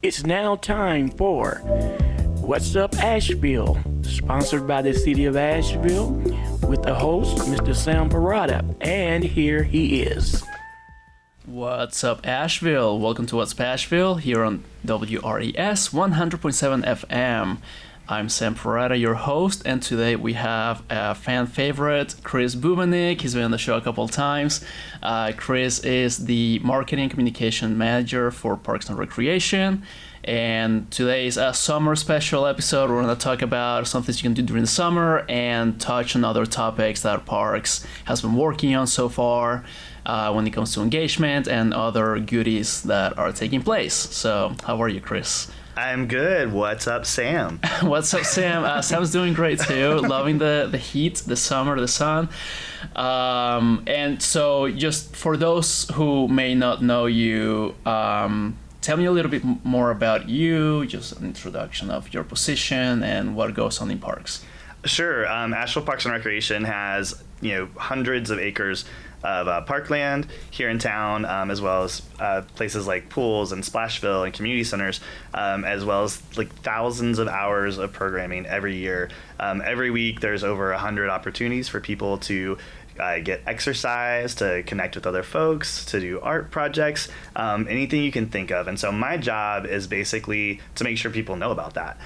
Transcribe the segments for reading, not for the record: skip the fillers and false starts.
It's now time for What's Up Asheville, sponsored by the City of Asheville, with the host, Mr. Sam Parada, and here he is. What's up, Asheville? Welcome to What's Up Asheville here on WRES 100.7 FM. I'm Sam Parada, your host, and today we have a fan favorite, Chris Bubenik. He's been on the show a couple of times. Chris is the Marketing Communication Manager for Parks and Recreation. And today is a summer special episode. We're going to talk about some things you can do during the summer and touch on other topics that Parks has been working on so far when it comes to engagement and other goodies that are taking place. So how are you, Chris? I'm good. What's up, Sam? What's up, Sam? Sam's doing great too. Loving the heat, the summer, the sun. And so just for those who may not know you, tell me a little bit more about you, just an introduction of your position and what goes on in parks. Sure. Asheville Parks and Recreation has, hundreds of acres of parkland here in town, as well as places like pools and Splashville and community centers, as well as like thousands of hours of programming every year. Every week there's over 100 opportunities for people to get exercise, to connect with other folks, to do art projects, anything you can think of. And so my job is basically to make sure people know about that.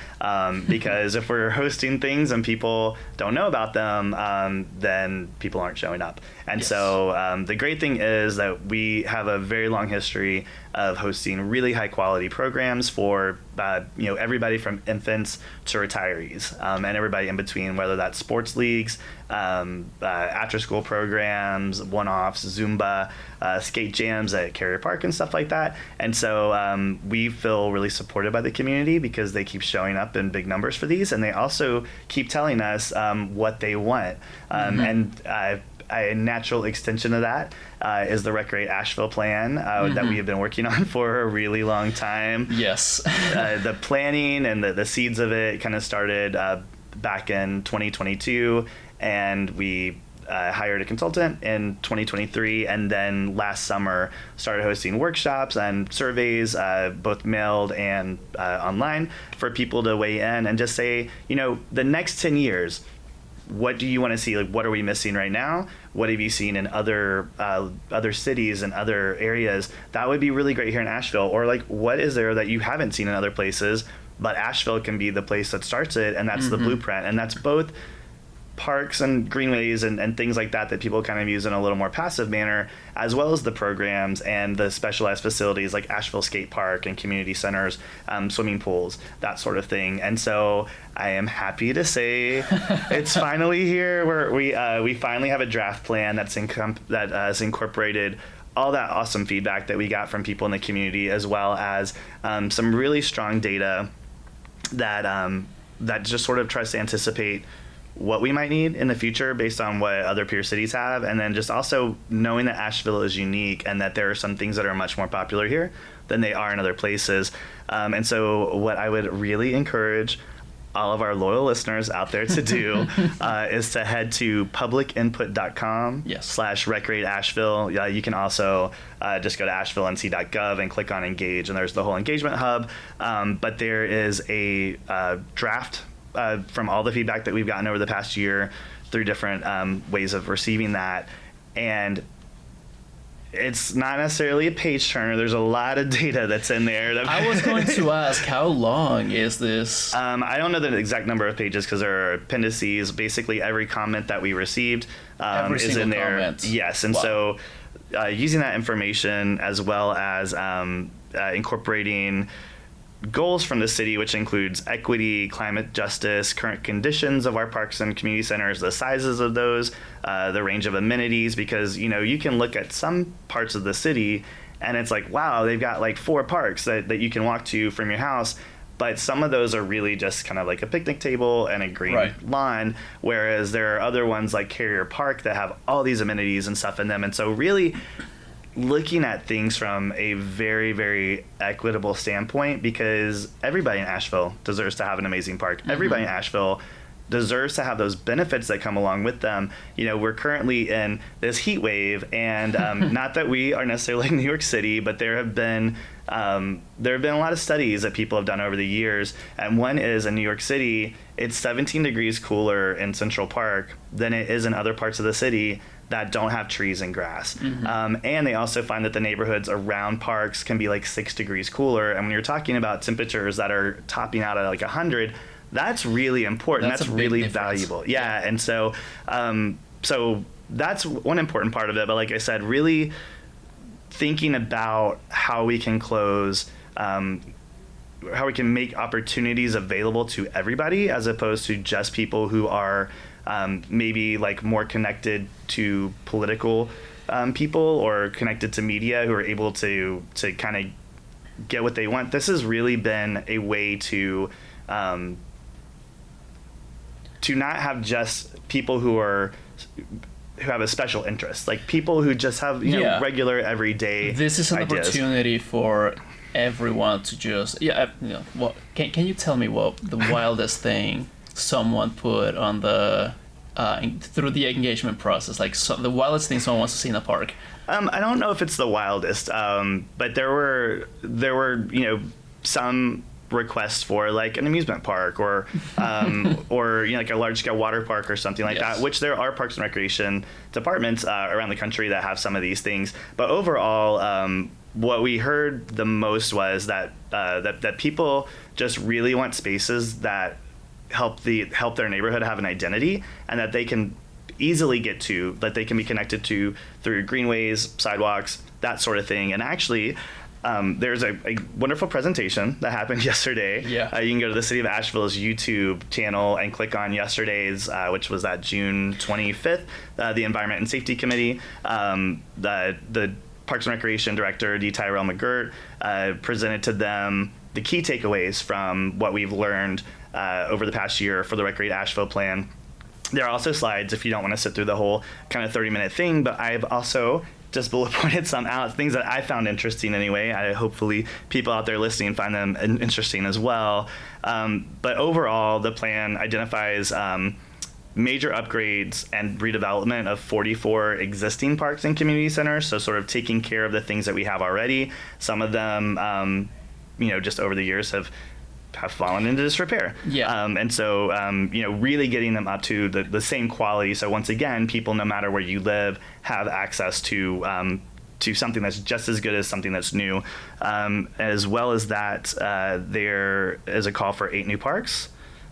Because if we're hosting things and people don't know about them, then people aren't showing up. And yes. So the great thing is that we have a very long history of hosting really high quality programs for everybody from infants to retirees, and everybody in between, whether that's sports leagues, after school programs, one-offs, Zumba, skate jams at Carrier Park and stuff like that. And so we feel really supported by the community because they keep showing up in big numbers for these, and they also keep telling us what they want. And a natural extension of that is the Recreate Asheville Plan that we have been working on for a really long time. Yes. The planning and the seeds of it kind of started back in 2022, and we hired a consultant in 2023, and then last summer started hosting workshops and surveys, both mailed and online, for people to weigh in and just say, the next 10 years, what do you want to see? Like, what are we missing right now? What have you seen in other cities and other areas? That would be really great here in Asheville. Or like, what is there that you haven't seen in other places, but Asheville can be the place that starts it, and that's the blueprint. And that's both parks and greenways and things like that people kind of use in a little more passive manner, as well as the programs and the specialized facilities like Asheville Skate Park and community centers, swimming pools, that sort of thing. And so I am happy to say it's finally here, where we finally have a draft plan that has incorporated all that awesome feedback that we got from people in the community, as well as some really strong data that just sort of tries to anticipate what we might need in the future based on what other peer cities have, and then just also knowing that Asheville is unique and that there are some things that are much more popular here than they are in other places. And so what I would really encourage all of our loyal listeners out there to do is to head to publicinput.com /Recreate Asheville. You can also just go to ashevillennc.gov and click on engage, and there's the whole engagement hub. But there is a draft from all the feedback that we've gotten over the past year through different ways of receiving that. And it's not necessarily a page turner. There's a lot of data that's in there. I was going to ask, how long is this? I don't know the exact number of pages because there are appendices. Basically, every comment that we received is in there. Comment. Yes, and so using that information, as well as incorporating goals from the city, which includes equity, climate justice, current conditions of our parks and community centers, the sizes of those, the range of amenities, because you can look at some parts of the city and it's like, wow, they've got like 4 parks that you can walk to from your house, but some of those are really just kind of like a picnic table and a green lawn, whereas there are other ones like Carrier Park that have all these amenities and stuff in them. And so really looking at things from a very, very equitable standpoint, because everybody in Asheville deserves to have an amazing park. Everybody in Asheville deserves to have those benefits that come along with them. We're currently in this heat wave, and not that we are necessarily like New York City, but there have been a lot of studies that people have done over the years, and one is in New York City, it's 17 degrees cooler in Central Park than it is in other parts of the city that don't have trees and grass. And they also find that the neighborhoods around parks can be like 6 degrees cooler. And when you're talking about temperatures that are topping out at like 100, that's really important. That's really valuable. Yeah. And so, so that's one important part of it. But like I said, really thinking about how we can close, how we can make opportunities available to everybody as opposed to just people who are maybe like more connected to political people or connected to media who are able to kind of get what they want. This has really been a way to not have just people who have a special interest, like people who just have regular everyday This is an ideas. Opportunity for everyone to just can you tell me what the wildest thing someone put on the through the engagement process, like the wildest thing someone wants to see in a park? I don't know if it's the wildest, but there were some requests for like an amusement park or like a large scale water park or something like that, which there are parks and recreation departments around the country that have some of these things. But overall, what we heard the most was that people just really want spaces that help their neighborhood have an identity, and that they can easily get to, that they can be connected to through greenways, sidewalks, that sort of thing. And actually, there's a wonderful presentation that happened yesterday. Yeah. You can go to the City of Asheville's YouTube channel and click on yesterday's, which was that June 25th, the Environment and Safety Committee. The Parks and Recreation Director, D. Tyrell McGirt, presented to them the key takeaways from what we've learned over the past year for the Recreate Asheville Plan. There are also slides if you don't want to sit through the whole kind of 30-minute thing, but I've also just bullet pointed some out, things that I found interesting anyway. Hopefully people out there listening find them interesting as well. But overall, the plan identifies major upgrades and redevelopment of 44 existing parks and community centers, so sort of taking care of the things that we have already. Some of them, just over the years have fallen into disrepair. Yeah. And so, really getting them up to the same quality. So once again, people, no matter where you live, have access to something that's just as good as something that's new. As well as that, there is a call for 8 new parks,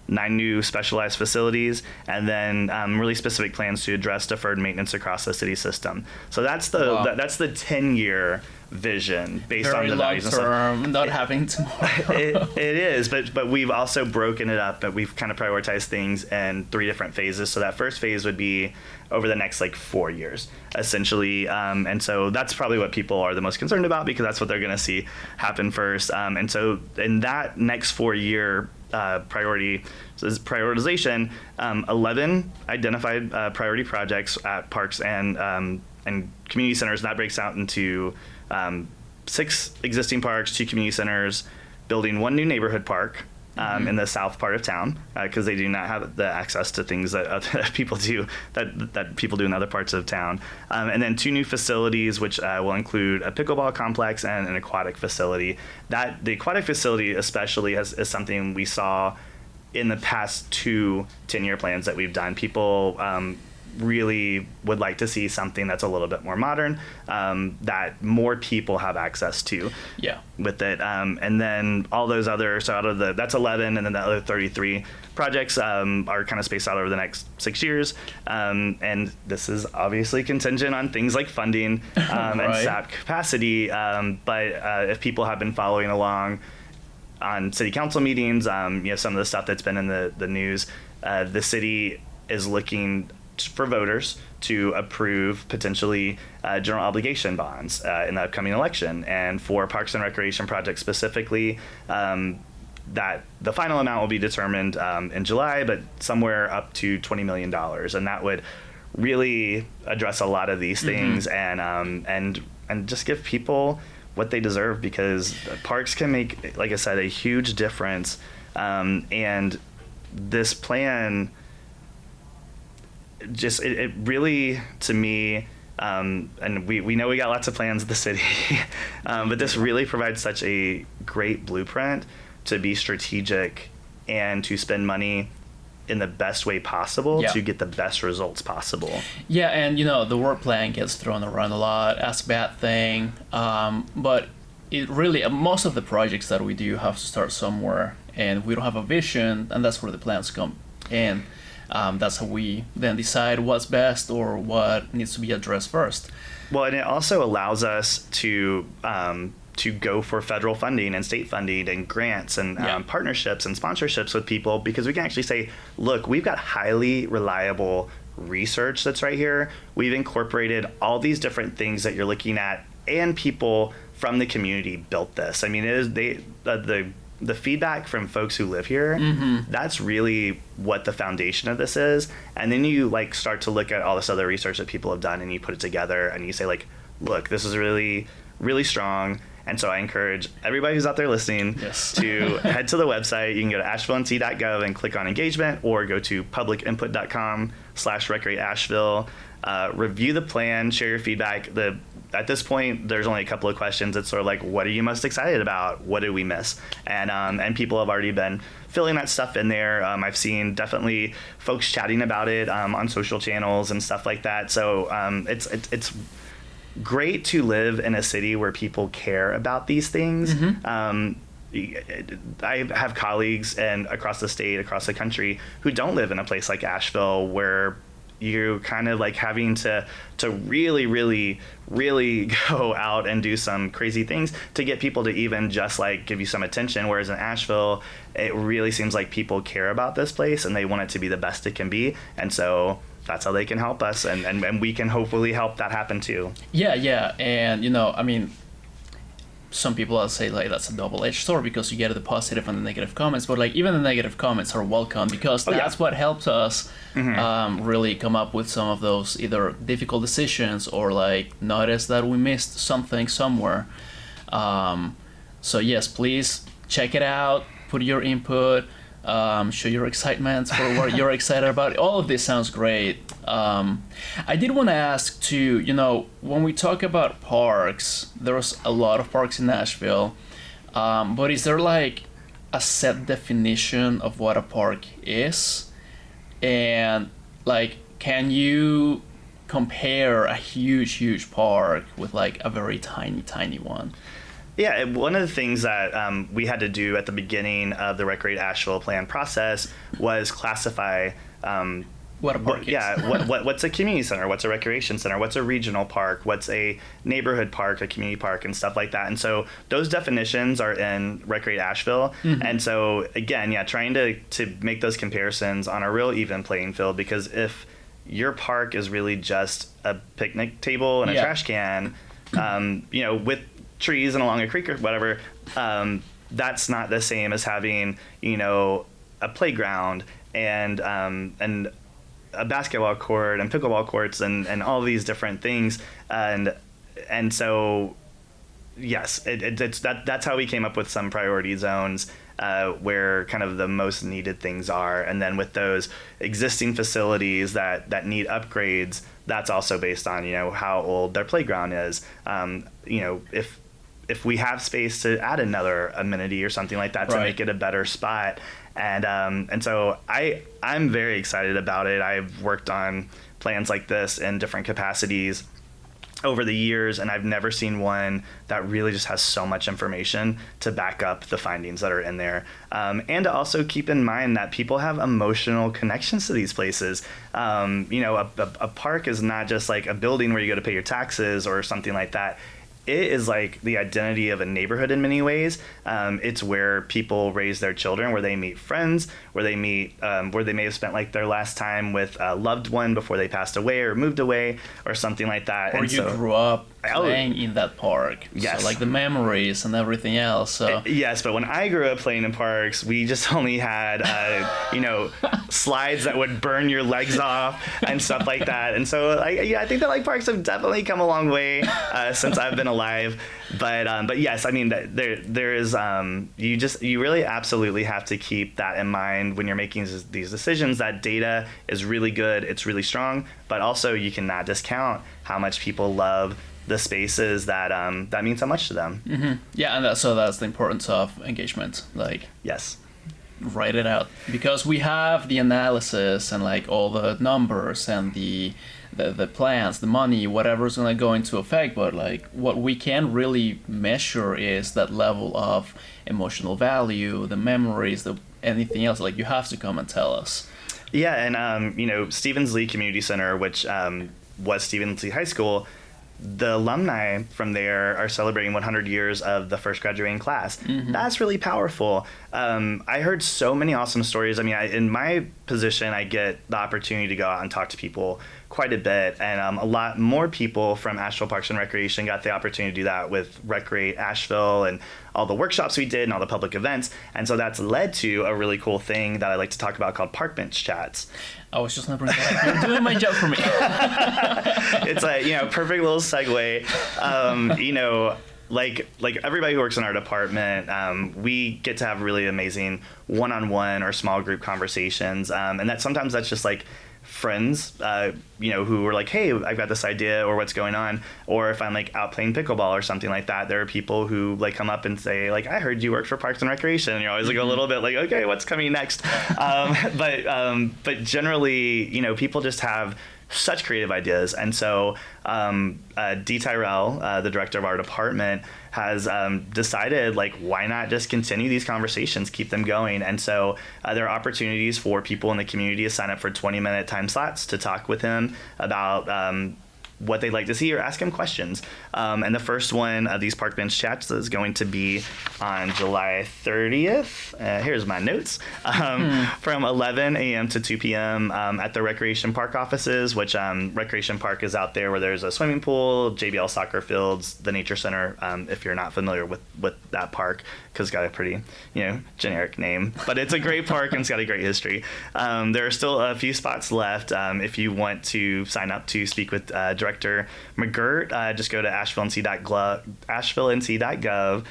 9 new specialized facilities, and then really specific plans to address deferred maintenance across the city system. So that's the 10-year vision based on the values and stuff. Very long term, not having tomorrow. It is, but we've also broken it up, but we've kind of prioritized things in 3 different phases. So that first phase would be over the next 4 years, essentially. And so that's probably what people are the most concerned about, because that's what they're going to see happen first. And so in that next 4-year prioritization, 11 identified priority projects at parks and community centers. That breaks out into 6 existing parks, 2 community centers, building 1 new neighborhood park in the south part of town, because they do not have the access to things that people do that people do in other parts of town, and then 2 new facilities, which will include a pickleball complex and an aquatic facility. That the aquatic facility especially is something we saw in the past 2 10-year plans that we've done. People really would like to see something that's a little bit more modern, that more people have access to. Yeah. With it, and then all those other, so out of that's 11, and then the other 33 projects are kind of spaced out over the next 6 years, and this is obviously contingent on things like funding Right. and staff capacity. But if people have been following along on city council meetings, some of the stuff that's been in the news, the city is looking for voters to approve potentially general obligation bonds in the upcoming election. And for parks and recreation projects specifically, that the final amount will be determined in July, but somewhere up to $20 million. And that would really address a lot of these things, and just give people what they deserve, because parks can make, like I said, a huge difference. And this plan it really, to me, and we know we got lots of plans at the city, but this really provides such a great blueprint to be strategic and to spend money in the best way possible to get the best results possible. Yeah, and the word plan gets thrown around a lot as a bad thing, but it really, most of the projects that we do have to start somewhere, and we don't have a vision, and that's where the plans come in. That's how we then decide what's best or what needs to be addressed first. Well, and it also allows us to go for federal funding and state funding and grants and partnerships and sponsorships with people, because we can actually say, look, we've got highly reliable research that's right here. We've incorporated all these different things that you're looking at, and people from the community built this. I mean, it is the feedback from folks who live here, that's really what the foundation of this is. And then you start to look at all this other research that people have done, and you put it together and you say look, this is really, really strong. And so I encourage everybody who's out there listening to head to the website. You can go to ashevillent.gov and click on engagement, or go to publicinput.com/Recreate Asheville. Review the plan, share your feedback. At this point, there's only a couple of questions. It's sort of what are you most excited about? What did we miss? And people have already been filling that stuff in there. I've seen definitely folks chatting about it on social channels and stuff like that. So it's great to live in a city where people care about these things. I have colleagues across the state, across the country, who don't live in a place like Asheville, where you're kind of having to really, really, really go out and do some crazy things to get people to even just give you some attention. Whereas in Asheville, it really seems like people care about this place and they want it to be the best it can be. And so that's how they can help us, and we can hopefully help that happen too. Yeah. And I mean, some people will say that's a double-edged sword, because you get the positive and the negative comments, but even the negative comments are welcome, because that's what helps us really come up with some of those either difficult decisions or notice that we missed something somewhere. So yes, please check it out, put your input, show your excitement for what you're excited about. All of this sounds great. I did want to ask too, when we talk about parks, there's a lot of parks in Nashville, but is there a set definition of what a park is? And can you compare a huge park with a very tiny one? Yeah, one of the things that we had to do at the beginning of the Recreate Asheville Plan process was classify what a park is. Yeah, what's a community center, what's a recreation center, what's a regional park, what's a neighborhood park, a community park, and stuff like that. And so those definitions are in Recreate Asheville. And so again, trying to make those comparisons on a real even playing field, because if your park is really just a picnic table and a trash can, with trees and along a creek or whatever, that's not the same as having a playground and a basketball court and pickleball courts and all these different things, and so yes, that's how we came up with some priority zones where kind of the most needed things are, and then with those existing facilities that need upgrades, that's also based on how old their playground is. If we have space to add another amenity or something like that to make it a better spot. And so I'm very excited about it. I've worked on plans like this in different capacities over the years, and I've never seen one that really just has so much information to back up the findings that are in there. And to also keep in mind that people have emotional connections to these places. A park is not just a building where you go to pay your taxes or something like that. It is the identity of a neighborhood in many ways. It's where people raise their children, where they meet friends, where they meet, where they may have spent their last time with a loved one before they passed away or moved away or something like that. Or grew up playing in that park. Yes. So like the memories and everything else. So Yes, but when I grew up playing in parks, we just only had, slides that would burn your legs off and stuff like that. And so, I think that like parks have definitely come a long way since I've been alive. But yes, I mean, there is, you really absolutely have to keep that in mind when you're making these decisions. That data is really good, it's really strong, but also you cannot discount how much people love the spaces that mean so much to them. Mm-hmm. Yeah, and that's the importance of engagement. Like, yes, write it out, because we have the analysis and like all the numbers and the plans, the money, whatever's gonna go into effect. But like what we can really measure is that level of emotional value, the memories, anything else. Like you have to come and tell us. Yeah, and Stevens Lee Community Center, which was Stevens Lee High School, the alumni from there are celebrating 100 years of the first graduating class. Mm-hmm. That's really powerful. I heard so many awesome stories. I mean, in my position, I get the opportunity to go out and talk to people quite a bit, and a lot more people from Asheville Parks and Recreation got the opportunity to do that with Recreate Asheville and all the workshops we did and all the public events. And so that's led to a really cool thing that I like to talk about called Park Bench Chats. I was just gonna bring that up. You're doing my job for me. It's a perfect little segue. Like everybody who works in our department, we get to have really amazing one-on-one or small group conversations, and that sometimes that's just like friends, who are like, hey, I've got this idea, or what's going on. Or if I'm like out playing pickleball or something like that, there are people who like come up and say like, I heard you work for Parks and Recreation, and you're always like a little bit like, okay, what's coming next? But generally, people just have such creative ideas. And so Dee Tyrell, the director of our department, has decided, like, why not just continue these conversations, keep them going? And so there are opportunities for people in the community to sign up for 20-minute time slots to talk with him about what they'd like to see or ask him questions. And the first one of these Park Bench Chats is going to be on July 30th. Here's my notes. From 11 a.m. to 2 p.m. At the Recreation Park offices, which Recreation Park is out there where there's a swimming pool, JBL soccer fields, the Nature Center, if you're not familiar with that park, because it's got a pretty, generic name. But it's a great park and it's got a great history. There are still a few spots left if you want to sign up to speak with Director McGirt. Just go to asheville.nc.gov,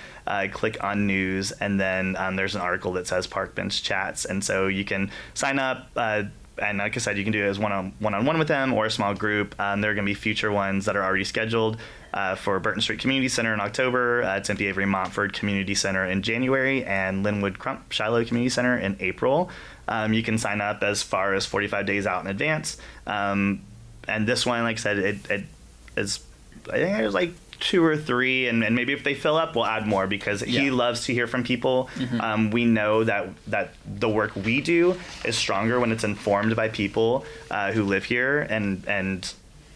click on news, and then there's an article that says Park Bench Chats. And so you can sign up. And like I said, you can do it as one-on-one with them or a small group. There are going to be future ones that are already scheduled for Burton Street Community Center in October, Tempe Avery Montford Community Center in January, and Linwood Crump Shiloh Community Center in April. You can sign up as far as 45 days out in advance. And this one, like I said, it is, I think there's like 2 or 3, and maybe if they fill up, we'll add more, because he loves to hear from people. Mm-hmm. We know that the work we do is stronger when it's informed by people who live here and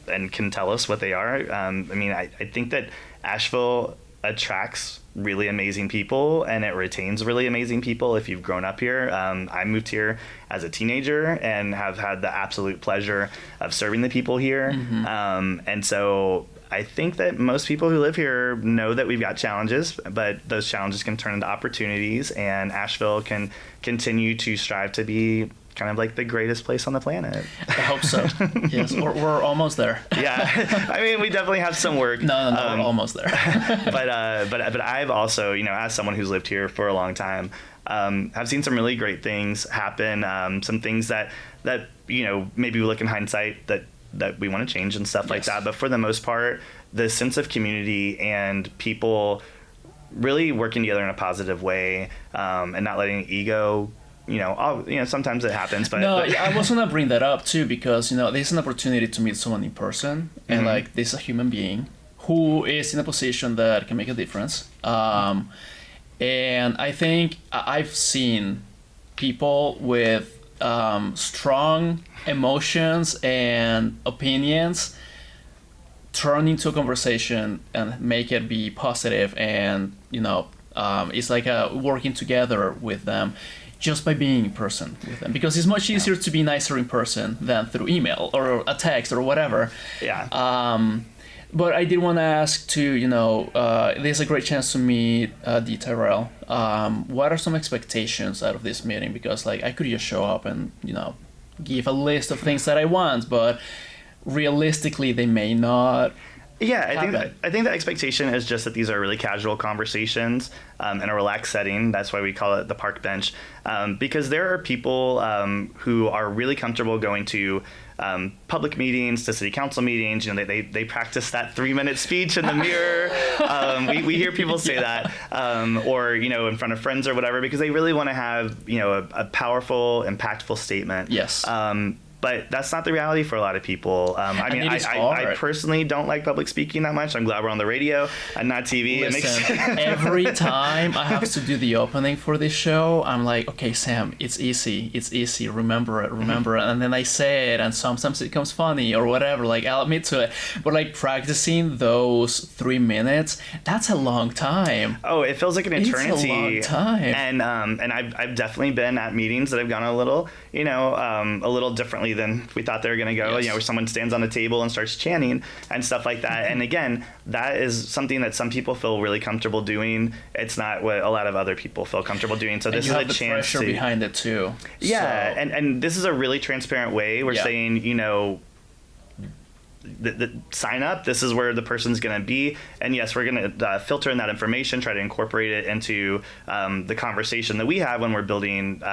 can tell us what they are. I think that Asheville attracts really amazing people, and it retains really amazing people if you've grown up here. I moved here as a teenager and have had the absolute pleasure of serving the people here. Mm-hmm. And so I think that most people who live here know that we've got challenges, but those challenges can turn into opportunities, and Asheville can continue to strive to be kind of like the greatest place on the planet. I hope so. Yes, we're almost there. Yeah, we definitely have some work. No, we're almost there. but I've also, as someone who's lived here for a long time, have seen some really great things happen. Some things that maybe we look in hindsight that we want to change and stuff like that. But for the most part, the sense of community and people really working together in a positive way, and not letting ego, sometimes it happens. But I was gonna bring that up too, because there's an opportunity to meet someone in person, and mm-hmm. like this is a human being who is in a position that can make a difference. And I think I've seen people with strong emotions and opinions turn into a conversation and make it be positive, and it's like working together with them just by being in person with them, because it's much easier to be nicer in person than through email or a text or whatever. But I did want to ask too, there's a great chance to meet D. Tyrell. What are some expectations out of this meeting? Because like I could just show up and, give a list of things that I want, but realistically they may not. Yeah, I think the expectation is just that these are really casual conversations in a relaxed setting. That's why we call it the park bench, because there are people who are really comfortable going to public meetings, to city council meetings. They practice that 3-minute speech in the mirror. We hear people say that, or in front of friends or whatever, because they really want to have a powerful, impactful statement. Yes. But that's not the reality for a lot of people. I personally don't like public speaking that much. I'm glad we're on the radio and not TV. Listen, every time I have to do the opening for this show, I'm like, okay, Sam, it's easy. Remember it. And then I say it, and sometimes it becomes funny or whatever. Like, I'll admit to it. But like practicing those 3 minutes, that's a long time. Oh, it feels like an eternity. It's a long time. And I've definitely been at meetings that have gone a little differently than we thought they were going to go. Yes. Where someone stands on a table and starts chanting and stuff like that. And again, that is something that some people feel really comfortable doing. It's not what a lot of other people feel comfortable doing. So this is a chance to. You have the pressure behind it too. Yeah, so. and this is a really transparent way. We're saying, sign up. This is where the person's going to be, and yes, we're going to filter in that information, try to incorporate it into the conversation that we have when we're building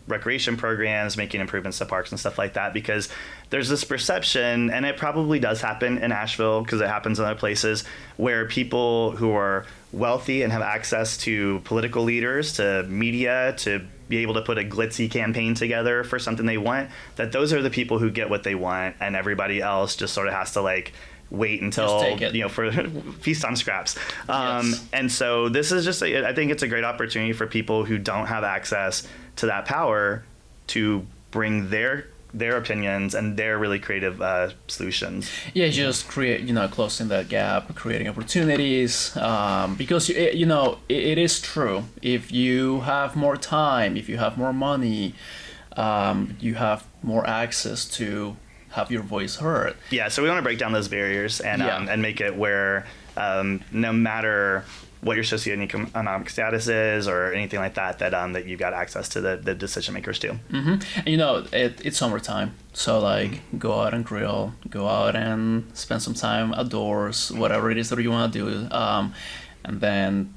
recreation programs, making improvements to parks and stuff like that, because there's this perception, and it probably does happen in Asheville because it happens in other places, where people who are wealthy and have access to political leaders, to media, to be able to put a glitzy campaign together for something they want, that those are the people who get what they want, and everybody else just sort of has to wait until for feast on scraps. Yes. And so this is just I think it's a great opportunity for people who don't have access to that power to bring their opinions and their really creative solutions. Yeah, just create, closing that gap, creating opportunities, because it is true. If you have more time, if you have more money, you have more access to have your voice heard. Yeah, so we want to break down those barriers and make it where no matter what your socioeconomic status is or anything like that, that you've got access to the decision makers too. Mm-hmm. And it's summertime, so go out and grill, go out and spend some time outdoors, whatever it is that you want to do, and then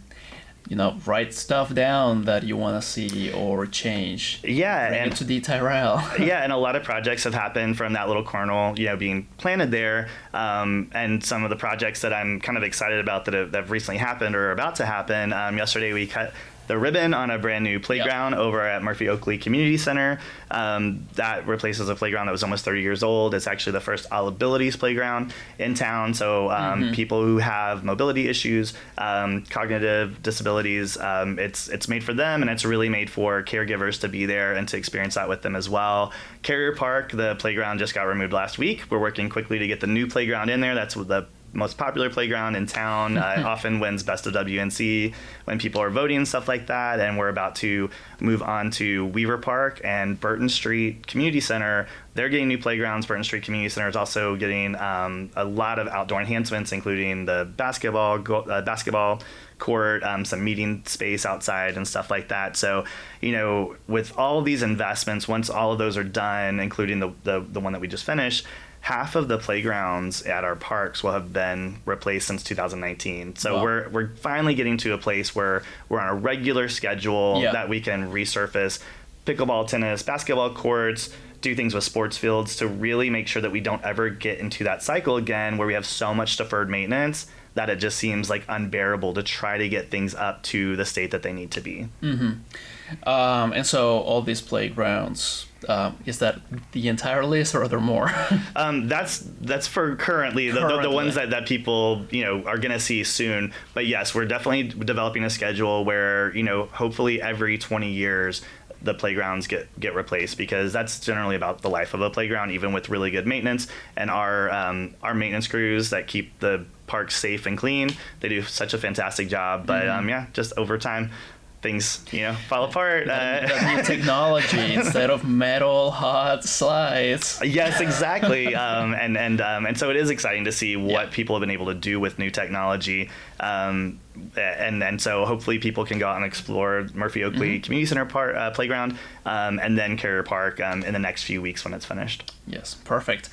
write stuff down that you want to see or change. Yeah, bring it to D. Tyrell. Yeah, and a lot of projects have happened from that little kernel, being planted there. And some of the projects that I'm kind of excited about that have recently happened or are about to happen. Yesterday we cut the ribbon on a brand new playground over at Murphy Oakley Community Center. That replaces a playground that was almost 30 years old. It's actually the first all abilities playground in town. So people who have mobility issues, cognitive disabilities, it's made for them, and it's really made for caregivers to be there and to experience that with them as well. Carrier Park, the playground just got removed last week. We're working quickly to get the new playground in there. That's the most popular playground in town, often wins Best of WNC when people are voting and stuff like that. And we're about to move on to Weaver Park and Burton Street Community Center. They're getting new playgrounds. Burton Street Community Center is also getting a lot of outdoor enhancements, including the basketball court, some meeting space outside and stuff like that. So, with all of these investments, once all of those are done, including the one that we just finished, half of the playgrounds at our parks will have been replaced since 2019. So wow. We're finally getting to a place where we're on a regular schedule that we can resurface pickleball, tennis, basketball courts, do things with sports fields to really make sure that we don't ever get into that cycle again where we have so much deferred maintenance that it just seems unbearable to try to get things up to the state that they need to be. Mm-hmm. And so all these playgrounds, is that the entire list or are there more? That's for currently. The ones that people are going to see soon. But yes, we're definitely developing a schedule where hopefully every 20 years the playgrounds get replaced, because that's generally about the life of a playground, even with really good maintenance. And our maintenance crews that keep the parks safe and clean, they do such a fantastic job. But just over time, things, fall apart. That new technology instead of metal hot slides. Yes, exactly. And so it is exciting to see what people have been able to do with new technology. And so hopefully people can go out and explore Murphy Oakley Community Center playground, and then Carrier Park in the next few weeks when it's finished. Yes, perfect.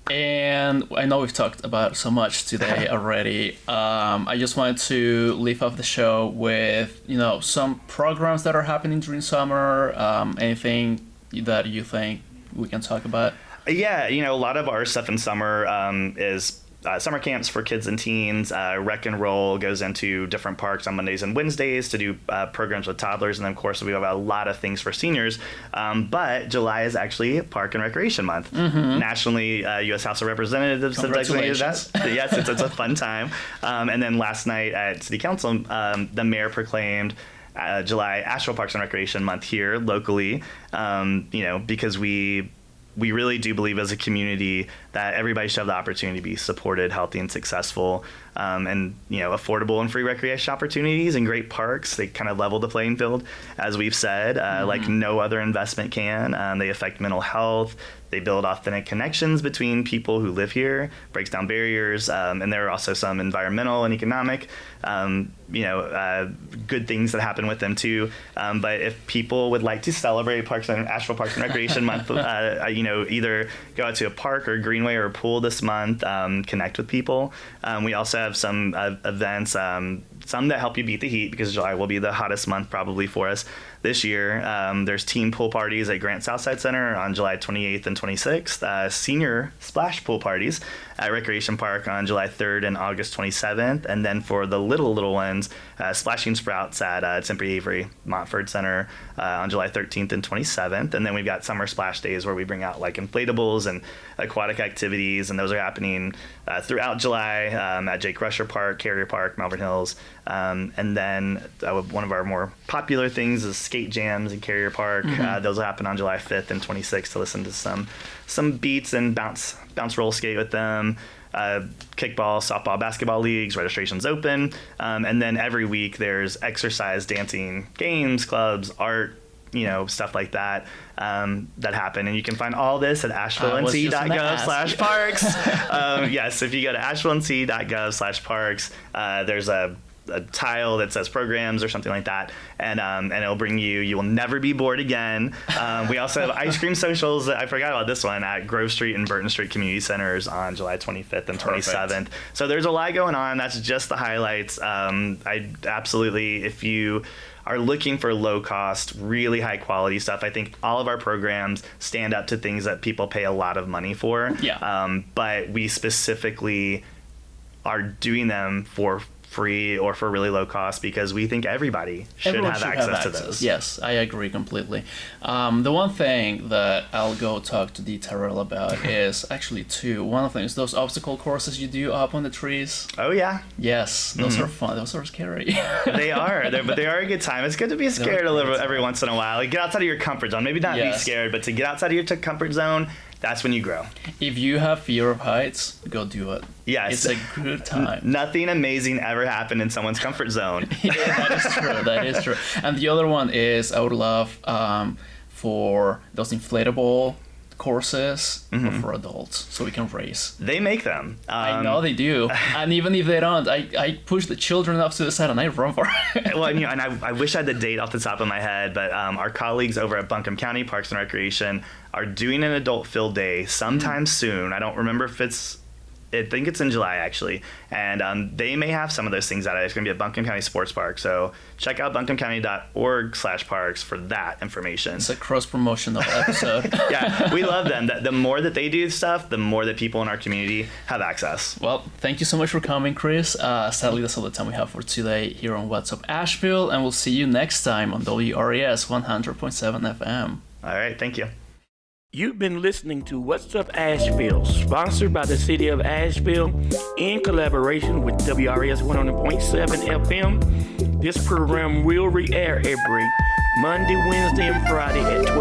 And I know we've talked about so much today already. I just wanted to leave off the show with, some programs that are happening during summer. Anything that you think we can talk about? Yeah, a lot of our stuff in summer is summer camps for kids and teens. Rec and Roll goes into different parks on Mondays and Wednesdays to do programs with toddlers. And then, of course, we have a lot of things for seniors. But July is actually Park and Recreation Month. Nationally, U.S. House of Representatives have designated that. Yes, it's a fun time. And then last night at City Council, the mayor proclaimed July Asheville Parks and Recreation Month here locally, because we really do believe as a community that everybody should have the opportunity to be supported, healthy, and successful, and affordable and free recreation opportunities and great parks. They kind of level the playing field, as we've said, like no other investment can. They affect mental health. They build authentic connections between people who live here, breaks down barriers, and there are also some environmental and economic, good things that happen with them too. But if people would like to celebrate Asheville Parks and Recreation Month, either go out to a park or greenway or a pool this month, connect with people. We also have some events, some that help you beat the heat, because July will be the hottest month probably for us this year. There's team pool parties at Grant Southside Center on July 28th and 26th. Senior splash pool parties at Recreation Park on July 3rd and August 27th. And then for the little ones, Splashing Sprouts at Tempe Avery Montford Center on July 13th and 27th. And then we've got summer splash days where we bring out like inflatables and aquatic activities, and those are happening throughout July at Jake Rusher Park, Carrier Park, Malvern Hills. And then one of our more popular things is skate jams in Carrier Park. Those will happen on July 5th and 26th to listen to some beats and bounce roll skate with them. Kickball, softball, basketball leagues, registration's open. And then every week there's exercise, dancing, games, clubs, art, stuff like that that happen. And you can find all this at ashevillennc.gov/parks. Yes, if you go to ashevillennc.gov/parks, there's a tile that says programs or something like that, and it'll bring you will never be bored again. We also have ice cream socials. I forgot about this one at Grove Street and Burton Street Community Centers on July 25th and 27th. So there's a lot going on. That's just the highlights. I absolutely, if you are looking for low cost, really high quality stuff, I think all of our programs stand up to things that people pay a lot of money for. But we specifically are doing them for free or for really low cost because we think everybody should have access to those. Yes, I agree completely. The one thing that I'll go talk to D. Terrell about is actually two. One of them is those obstacle courses you do up on the trees. Oh, yeah. Yes, those are fun. Those are scary. They are, but they are a good time. It's good to be scared a little every once in a while. Like, get outside of your comfort zone. Maybe not be scared, but to get outside of your comfort zone, that's when you grow. If you have fear of heights, go do it. Yes. It's a good time. Nothing amazing ever happened in someone's comfort zone. Yeah, that is true. That is true. And the other one is I would love for those inflatable courses for adults so we can race. They make them. I know they do. And even if they don't, I push the children up to the side and I run for it. Well, and I wish I had the date off the top of my head, but our colleagues over at Buncombe County Parks and Recreation are doing an adult field day sometime soon. I don't remember if I think it's in July, actually. And they may have some of those things out. It's going to be at Buncombe County Sports Park. So check out buncombecounty.org/parks for that information. It's a cross-promotional episode. Yeah, we love them. The more that they do stuff, the more that people in our community have access. Well, thank you so much for coming, Chris. Sadly, that's all the time we have for today here on What's Up Asheville. And we'll see you next time on WRES 100.7 FM. All right, thank you. You've been listening to What's Up Asheville, sponsored by the City of Asheville in collaboration with WRS 100.7 FM. This program will re-air every Monday, Wednesday, and Friday at